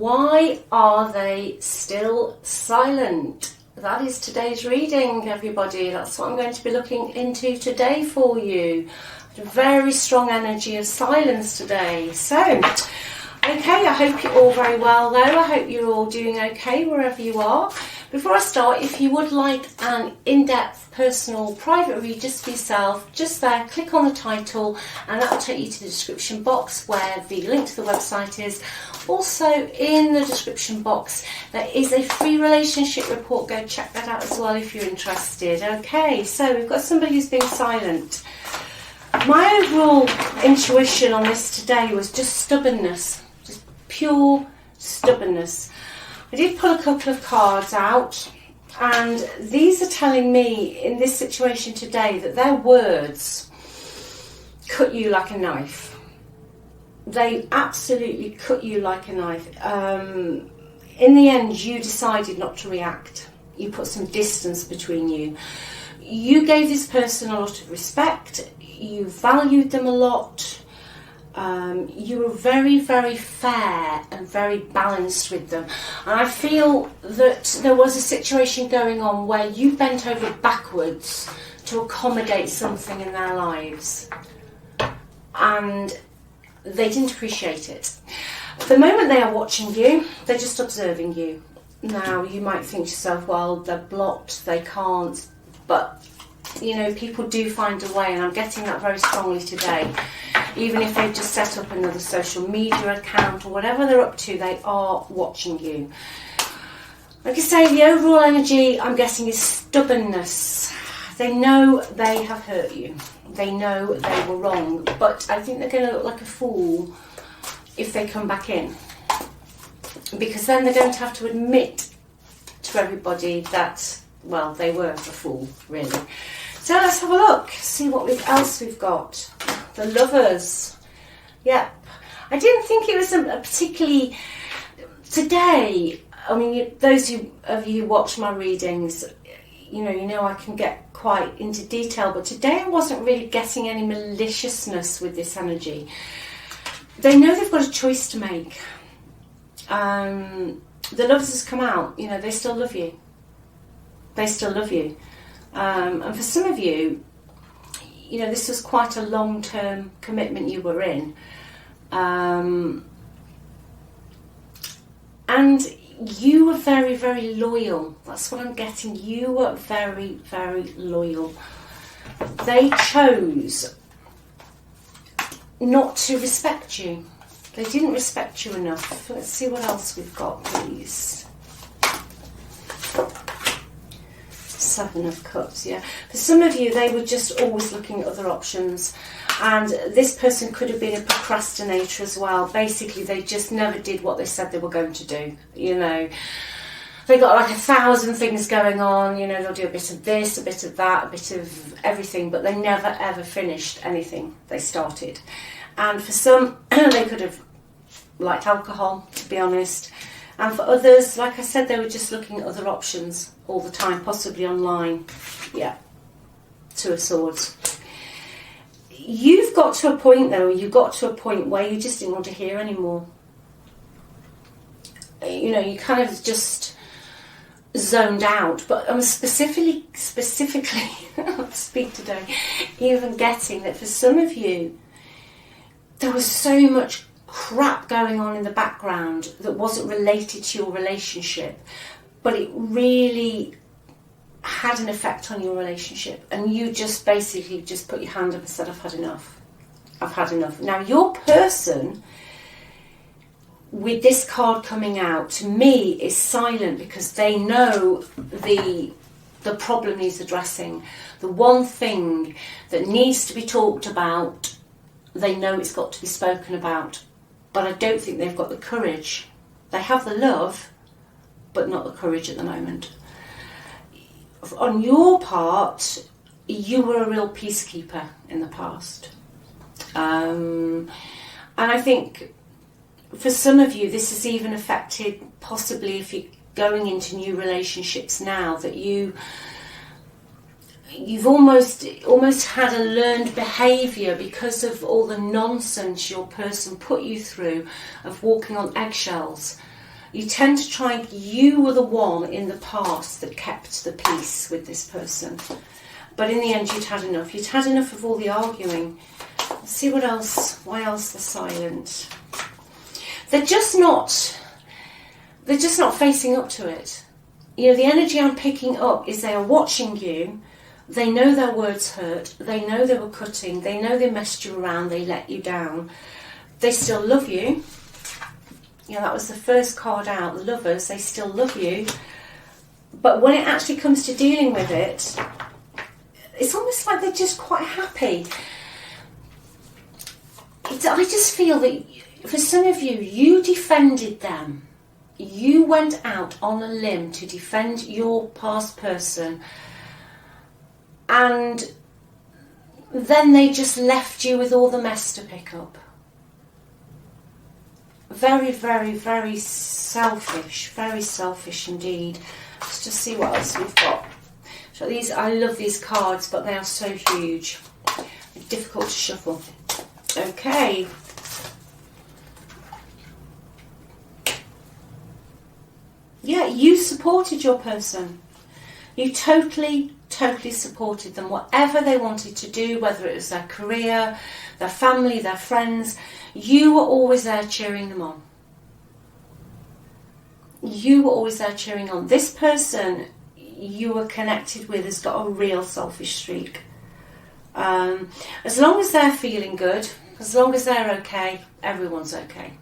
Why are they still silent? That is today's reading, everybody. That's what I'm going to be looking into today for you. A very strong energy of silence today. So, okay, I hope you're all very well though. I hope you're all doing okay wherever you are. Before I start, if you would like an in-depth, personal, private read just for yourself, just there, click on the title and that will take you to the description box where the link to the website is. Also in the description box there is a free relationship report. Go check that out as well if you're interested. Okay, so we've got somebody who's been silent. My overall intuition on this today was just stubbornness, just pure stubbornness. I did pull a couple of cards out, and these are telling me in this situation today that their words cut you like a knife. They absolutely cut you like a knife. In the end, you decided not to react. You put some distance between you. You gave this person a lot of respect. You valued them a lot. You were very, very fair and very balanced with them. And I feel that there was a situation going on where you bent over backwards to accommodate something in their lives. And they didn't appreciate it. The moment they are watching you, they're just observing you. Now, you might think to yourself, well, they're blocked, they can't. But, you know, people do find a way, and I'm getting that very strongly today. Even if they've just set up another social media account or whatever they're up to, they are watching you. Like I say, the overall energy I'm getting is stubbornness. They know they have hurt you. They know they were wrong. But I think they're going to look like a fool if they come back in. Because then they're going to have to admit to everybody that, well, they were a fool, really. So let's have a look, see what else we've got. The Lovers. Yep. I didn't think it was a particularly... Today, I mean, those of you who watch my readings, you know I can get quite into detail, but today I wasn't really getting any maliciousness with this energy. They know they've got a choice to make. The Lovers has come out, you know, they still love you. They still love you. And for some of you, you know, this was quite a long-term commitment you were in. And you were very, very loyal. That's what I'm getting. You were very, very loyal. They chose not to respect you. They didn't respect you enough. Let's see what else we've got, please. Seven of Cups, yeah. For some of you, they were just always looking at other options. And this person could have been a procrastinator as well. Basically, they just never did what they said they were going to do. You know, they got like 1,000 things going on. You know, they'll do a bit of this, a bit of that, a bit of everything. But they never, ever finished anything they started. And for some, they could have liked alcohol, to be honest. And for others, like I said, they were just looking at other options all the time, possibly online. Yeah, Two of Swords. You've got to a point, though, you got to a point where you just didn't want to hear anymore. You know, you kind of just zoned out. But I'm specifically, I'll speak today, even getting that for some of you, there was so much crap going on in the background that wasn't related to your relationship, but it really had an effect on your relationship, and you just basically just put your hand up and said, I've had enough. I've had enough. Now, your person, with this card coming out, to me, is silent because they know the problem needs addressing. The one thing that needs to be talked about, they know it's got to be spoken about. But I don't think they've got the courage. They have the love, but not the courage at the moment. On your part, you were a real peacekeeper in the past. And I think for some of you, this has even affected, possibly if you're going into new relationships now, that you've almost had a learned behaviour because of all the nonsense your person put you through of walking on eggshells. You tend to try, you were the one in the past that kept the peace with this person. But in the end, you'd had enough. You'd had enough of all the arguing. Let's see what else, why else they're silent. They're just not facing up to it. You know, the energy I'm picking up is they are watching you. They know their words hurt. They know they were cutting. They know they messed you around. They let you down. They still love you. You know, that was the first card out, the lovers. They still love you. But when it actually comes to dealing with it, it's almost like they're just quite happy. I just feel that for some of you, you defended them. You went out on a limb to defend your past person. And then they just left you with all the mess to pick up. Very, very, very selfish indeed. Let's just see what else we've got. So these, I love these cards, but they are so huge. They're difficult to shuffle. Okay. Yeah, you supported your person. You totally supported them. Whatever they wanted to do, whether it was their career, their family, their friends, you were always there cheering them on. You were always there cheering on. This person you were connected with has got a real selfish streak. As long as they're feeling good, as long as they're okay, everyone's okay.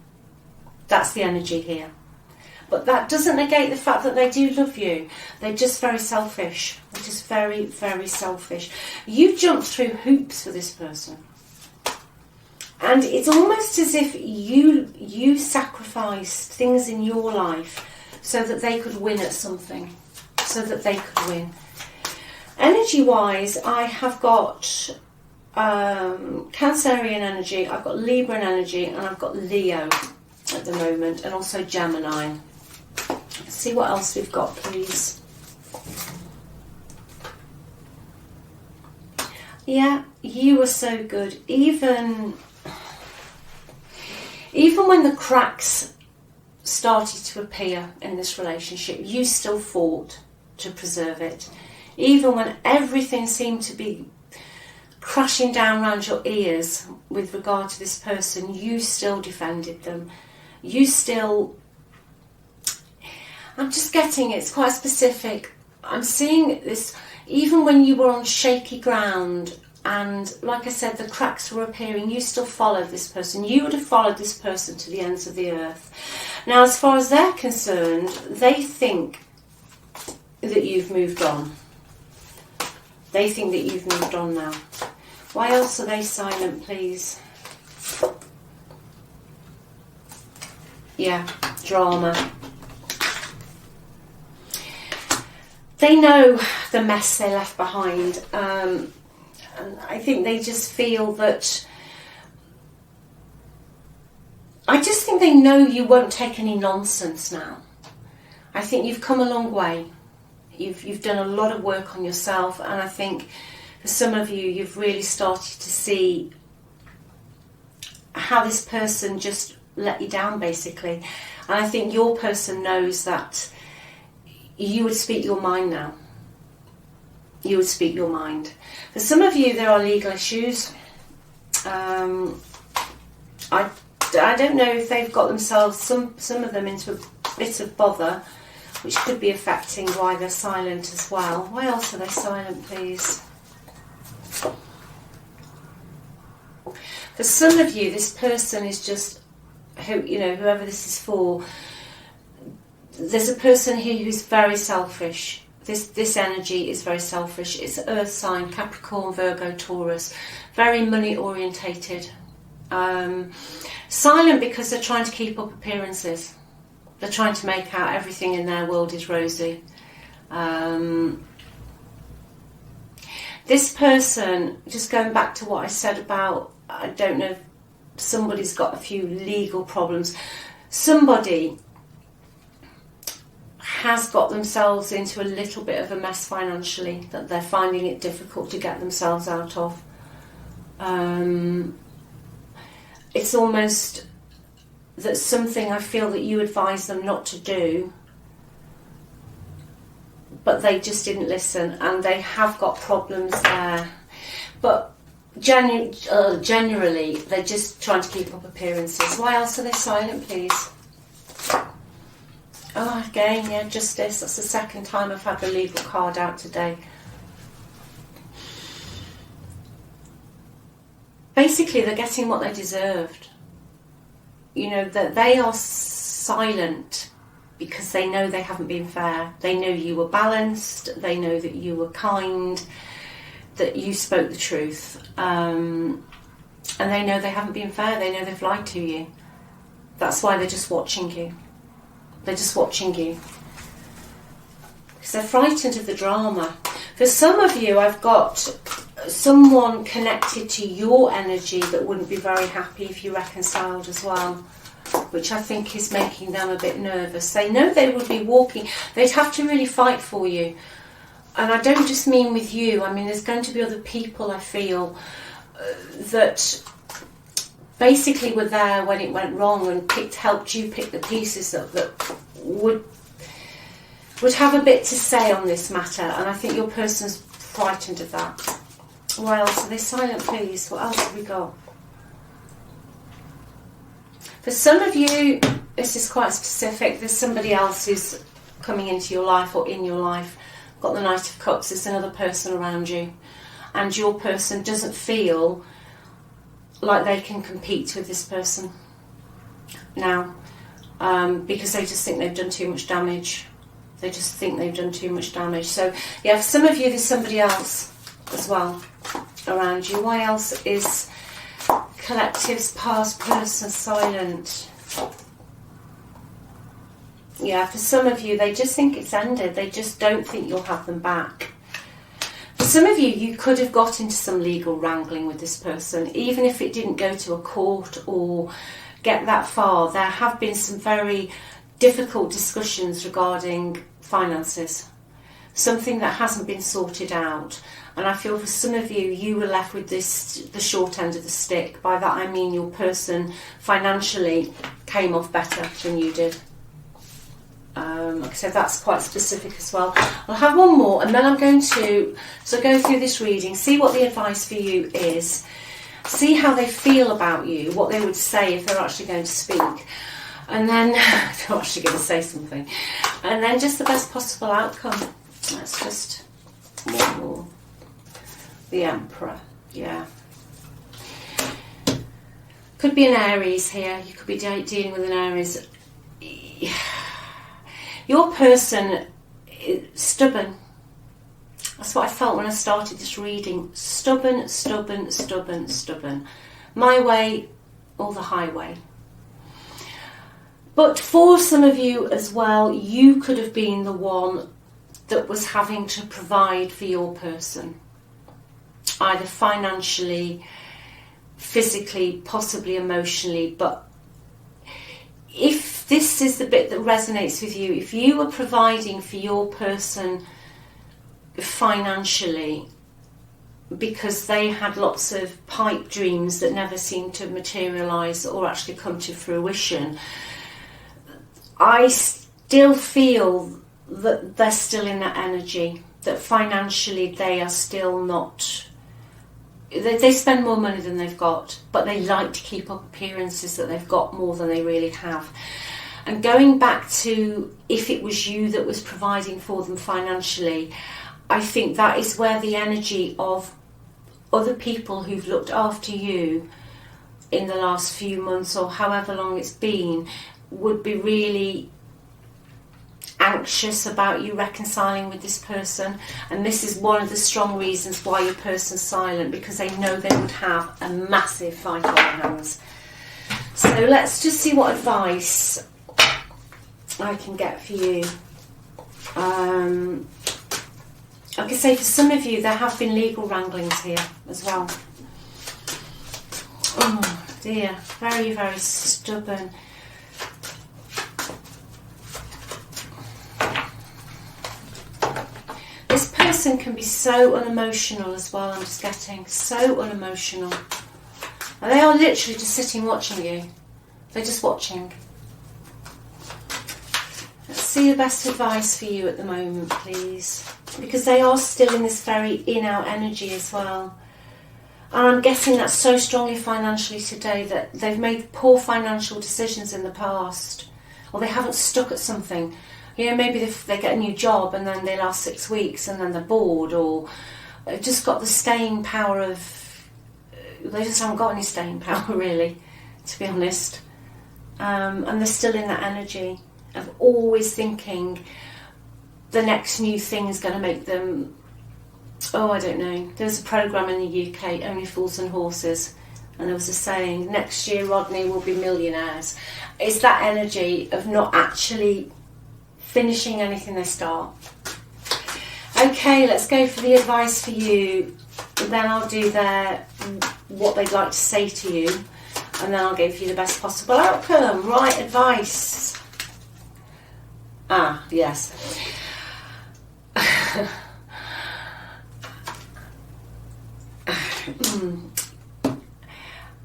That's the energy here. But that doesn't negate the fact that they do love you. They're just very selfish. They're just very, very selfish. You jumped through hoops for this person. And it's almost as if you sacrificed things in your life so that they could win at something. So that they could win. Energy-wise, I have got Cancerian energy, I've got Libran energy, and I've got Leo at the moment, and also Gemini. Let's see what else we've got, please. Yeah, you were so good. Even when the cracks started to appear in this relationship, you still fought to preserve it. Even when everything seemed to be crashing down around your ears with regard to this person, you still defended them. You still... I'm just getting it. It's quite specific. I'm seeing this even when you were on shaky ground and, like I said, the cracks were appearing, you still followed this person. You would have followed this person to the ends of the earth. Now, as far as they're concerned, they think that you've moved on. They think that you've moved on now. Why else are they silent, please? Yeah, drama. They know the mess they left behind. And I think they just feel that... I just think they know you won't take any nonsense now. I think you've come a long way. You've done a lot of work on yourself, and I think for some of you, you've really started to see how this person just let you down, basically. And I think your person knows that you would speak your mind now. You would speak your mind. For some of you, there are legal issues. I don't know if they've got themselves, some of them, into a bit of bother, which could be affecting why they're silent as well. Why else are they silent, please? For some of you, this person is just, whoever this is for, there's a person here who's very selfish. This energy is very selfish. It's Earth sign, Capricorn, Virgo, Taurus. Very money orientated. Silent because they're trying to keep up appearances. They're trying to make out everything in their world is rosy. This person, just going back to what I said about, I don't know if somebody's got a few legal problems. Somebody has got themselves into a little bit of a mess financially that they're finding it difficult to get themselves out of. It's almost that's something I feel that you advised them not to do, but they just didn't listen, and they have got problems there. But generally, they're just trying to keep up appearances. Why else are they silent, please? Oh, again, yeah, justice. That's the second time I've had the legal card out today. Basically, they're getting what they deserved. You know, that they are silent because they know they haven't been fair. They know you were balanced. They know that you were kind, that you spoke the truth. And they know they haven't been fair. They know they've lied to you. That's why they're just watching you. They're just watching you. Because they're frightened of the drama. For some of you, I've got someone connected to your energy that wouldn't be very happy if you reconciled as well, which I think is making them a bit nervous. They know they would be walking, they'd have to really fight for you. And I don't just mean with you, I mean there's going to be other people, I feel, that basically were there when it went wrong and helped you pick the pieces up, that would have a bit to say on this matter. And I think your person's frightened of that. What else? Are they silent, please? What else have we got? For some of you, this is quite specific. There's somebody else who's coming into your life or in your life. Got the Knight of Cups. There's another person around you. And your person doesn't feel like they can compete with this person now. Because they just think they've done too much damage. They just think they've done too much damage. So, yeah, for some of you, there's somebody else as well around you. Why else is collective's past person silent? Yeah, for some of you, they just think it's ended. They just don't think you'll have them back. For some of you, you could have got into some legal wrangling with this person, even if it didn't go to a court or get that far. There have been some very difficult discussions regarding finances, something that hasn't been sorted out. And I feel for some of you, you were left with the short end of the stick. By that I mean your person financially came off better than you did. Like I said, that's quite specific as well. I'll have one more, and then I'm going to go through this reading, see what the advice for you is, see how they feel about you, what they would say if they're actually going to speak. And then they're actually going to say something. And then just the best possible outcome. That's just one more. The Emperor, yeah. Could be an Aries here. You could be dealing with an Aries. Your person is stubborn. That's what I felt when I started this reading. Stubborn, stubborn, stubborn, stubborn. My way or the highway. But for some of you as well, you could have been the one that was having to provide for your person. Either financially, physically, possibly emotionally. But if this is the bit that resonates with you, if you were providing for your person financially because they had lots of pipe dreams that never seemed to materialise or actually come to fruition, I still feel that they're still in that energy, that financially they are still not... They spend more money than they've got, but they like to keep up appearances that they've got more than they really have. And going back to if it was you that was providing for them financially, I think that is where the energy of other people who've looked after you in the last few months or however long it's been would be really anxious about you reconciling with this person. And this is one of the strong reasons why your person's silent, because they know they would have a massive fight on their hands. So let's just see what advice I can get for you. Like I say, for some of you there have been legal wranglings here as well. Oh dear, very, very stubborn. This person can be so unemotional as well, I'm just getting so unemotional. And they are literally just sitting watching you. They're just watching. Let's see the best advice for you at the moment, please. Because they are still in this very in-out energy as well. And I'm getting that so strongly financially today that they've made poor financial decisions in the past. Or they haven't stuck at something. You know, maybe they get a new job and then they last 6 weeks and then they're bored. Or they've just got the staying power of... They just haven't got any staying power, really, to be honest. And they're still in that energy of always thinking the next new thing is going to make them, oh, I don't know. There's a programme in the UK, Only Fools and Horses, and there was a saying, next year Rodney will be millionaires. It's that energy of not actually finishing anything they start. Okay, let's go for the advice for you. Then I'll do what they'd like to say to you, and then I'll give you the best possible outcome. Right advice. Ah, yes.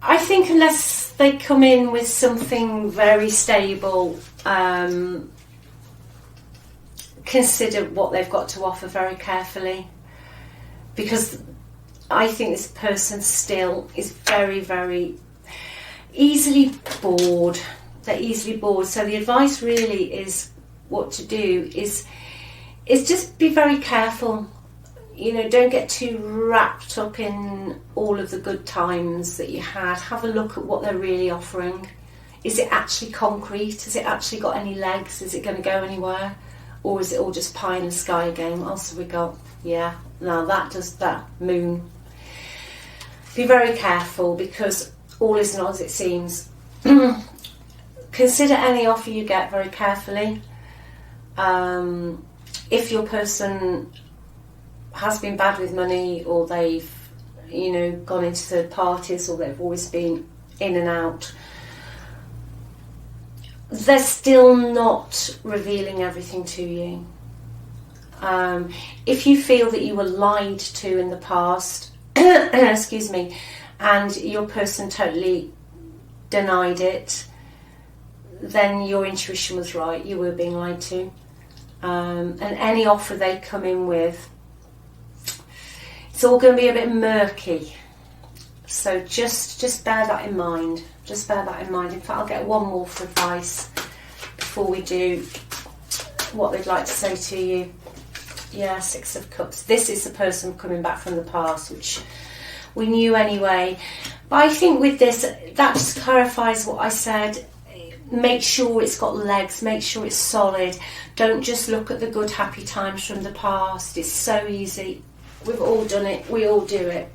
I think unless they come in with something very stable, consider what they've got to offer very carefully, because I think this person still is very, very easily bored. They're easily bored. So the advice really is what to do is just be very careful. You know, don't get too wrapped up in all of the good times that you had. Have a look at what they're really offering. Is it actually concrete? Has it actually got any legs? Is it going to go anywhere? Or is it all just pie in the sky again? What else have we got? Yeah, now that moon. Be very careful, because all is not as it seems. Consider any offer you get very carefully. If your person has been bad with money, or they've, you know, gone into third parties, or they've always been in and out, they're still not revealing everything to you. If you feel that you were lied to in the past, excuse me, and your person totally denied it, then your intuition was right. You were being lied to. And any offer they come in with, it's all going to be a bit murky. So just bear that in mind. Just bear that in mind. In fact, I'll get one more for advice before we do what they'd like to say to you. Yeah, Six of Cups. This is the person coming back from the past, which we knew anyway. But I think with this, that just clarifies what I said. Make sure it's got legs. Make sure it's solid. Don't just look at the good, happy times from the past. It's so easy. We've all done it. We all do it.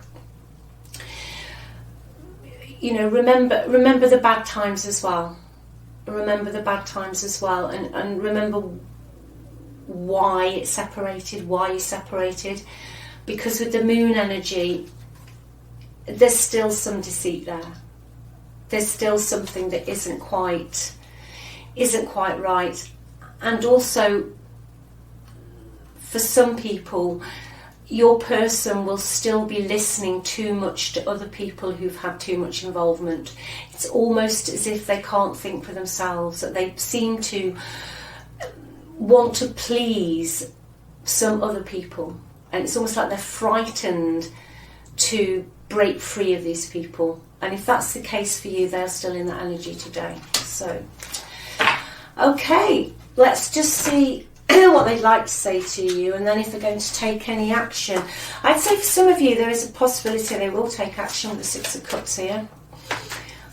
You know, remember the bad times as well. Remember the bad times as well, and remember why it's separated, why you separated. Because with the moon energy, there's still some deceit there. There's still something that isn't quite right. And also, for some people, your person will still be listening too much to other people who've had too much involvement. It's almost as if they can't think for themselves, that they seem to want to please some other people. And it's almost like they're frightened to break free of these people. And if that's the case for you, they're still in that energy today. So, okay, let's just see what they'd like to say to you, and then if they're going to take any action. I'd say for some of you there is a possibility they will take action with the Six of Cups here.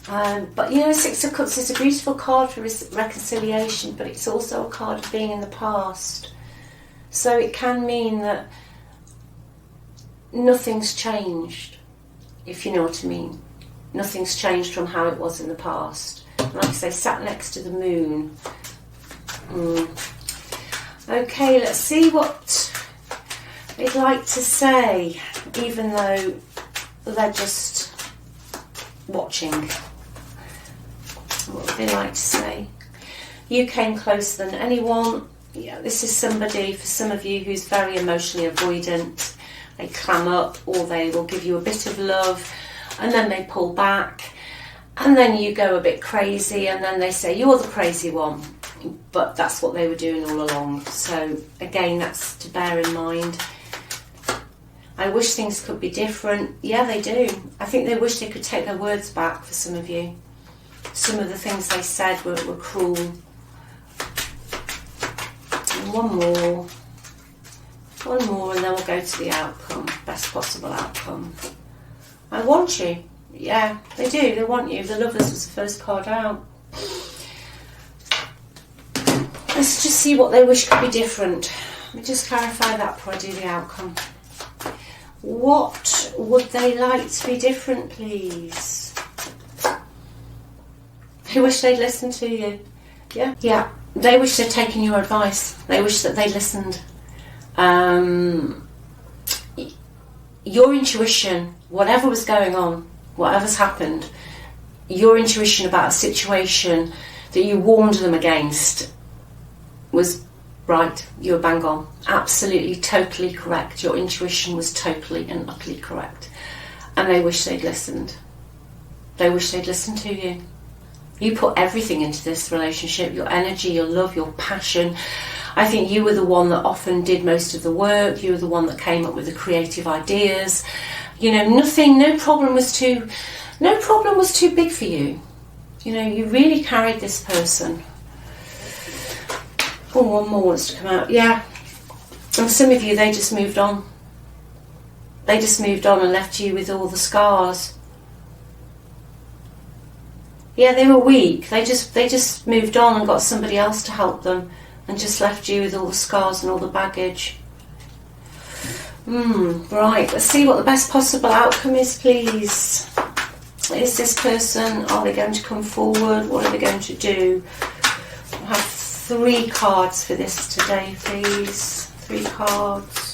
But you know, Six of Cups is a beautiful card for reconciliation, but it's also a card of being in the past. So it can mean that nothing's changed, if you know what I mean. Nothing's changed from how it was in the past. And like I say, sat next to the moon. Okay, let's see what they'd like to say, even though they're just watching. What would they like to say? You came closer than anyone. Yeah, this is somebody, for some of you, who's very emotionally avoidant. They clam up, or they will give you a bit of love and then they pull back. And then you go a bit crazy, and then they say you're the crazy one. But that's what they were doing all along. So again, that's to bear in mind. I wish things could be different. Yeah, they do. I think they wish they could take their words back for some of you. Some of the things they said were cruel. And one more, and then we'll go to the outcome, best possible outcome. I want you. Yeah, they do. They want you. The Lovers was the first card out. Let's just see what they wish could be different. Let me just clarify that before I do the outcome. What would they like to be different, please? They wish they'd listened to you. Yeah. Yeah. They wish they'd taken your advice. They wish that they listened. Your intuition, whatever was going on, whatever's happened, your intuition about a situation that you warned them against was right. You were bang on. Absolutely, totally correct. Your intuition was totally and utterly correct. And they wish they'd listened. They wish they'd listened to you. You put everything into this relationship, your energy, your love, your passion. I think you were the one that often did most of the work. You were the one that came up with the creative ideas. You know, no problem was too big for you. You know, you really carried this person. Oh, one more wants to come out. Yeah. And some of you, they just moved on. They just moved on and left you with all the scars. Yeah, they were weak. They just moved on and got somebody else to help them and just left you with all the scars and all the baggage. Right, let's see what the best possible outcome is, please. Is this person, are they going to come forward? What are they going to do? I'll have 3 cards for this today, please. 3 cards.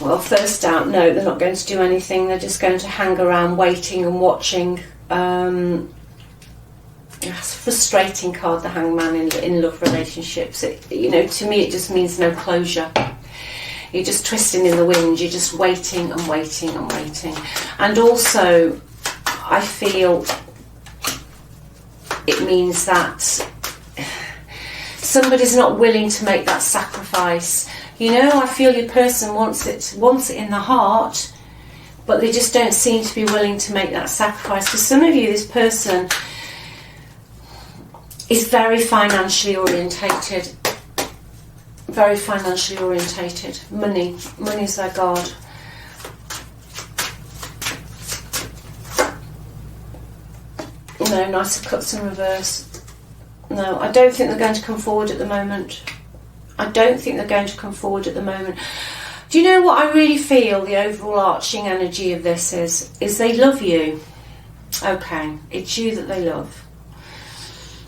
Well, first out, no, they're not going to do anything. They're just going to hang around waiting and watching. It's a frustrating card, the Hangman, in love relationships. You know, to me it just means no closure. You're just twisting in the wind. You're just waiting and waiting and waiting. And also, I feel it means that somebody's not willing to make that sacrifice. You know, I feel your person wants it in the heart, but they just don't seem to be willing to make that sacrifice. For some of you, this person is very financially orientated. Very financially orientated. Money's their god. No, Knight of Cups in reverse. No, I don't think they're going to come forward at the moment. I don't think they're going to come forward at the moment. Do you know what I really feel the overall arching energy of this is they love you. Okay, it's you that they love.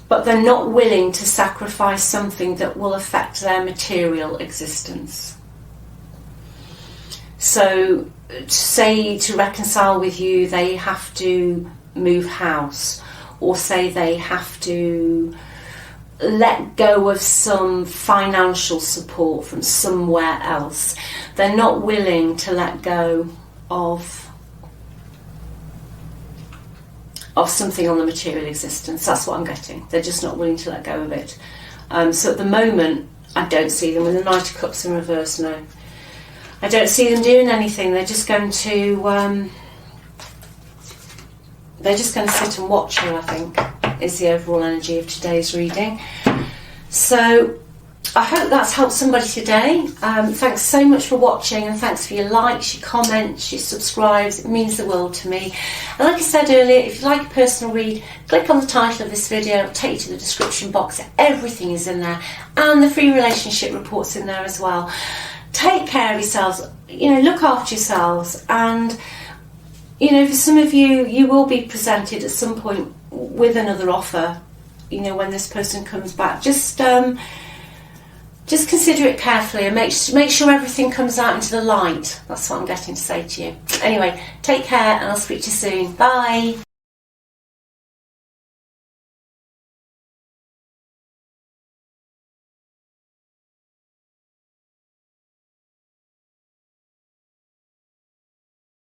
But they're not willing to sacrifice something that will affect their material existence. So, say to reconcile with you, they have to move house, or say they have to let go of some financial support from somewhere else. They're not willing to let go of something on the material existence. That's what I'm getting. They're just not willing to let go of it. So at the moment, I don't see them with the Knight of Cups in reverse. No, I don't see them doing anything. They're just going to sit and watch you, I think, is the overall energy of today's reading. So I hope that's helped somebody today. Thanks so much for watching, and thanks for your likes, your comments, your subscribes. It means the world to me. And like I said earlier, if you like a personal read, click on the title of this video. It'll take you to the description box. Everything is in there, and the free relationship report's in there as well. Take care of yourselves. You know, look after yourselves. And you know, for some of you, you will be presented at some point with another offer. You know, when this person comes back, just consider it carefully and make sure everything comes out into the light. That's what I'm getting to say to you. Anyway, take care, and I'll speak to you soon. Bye.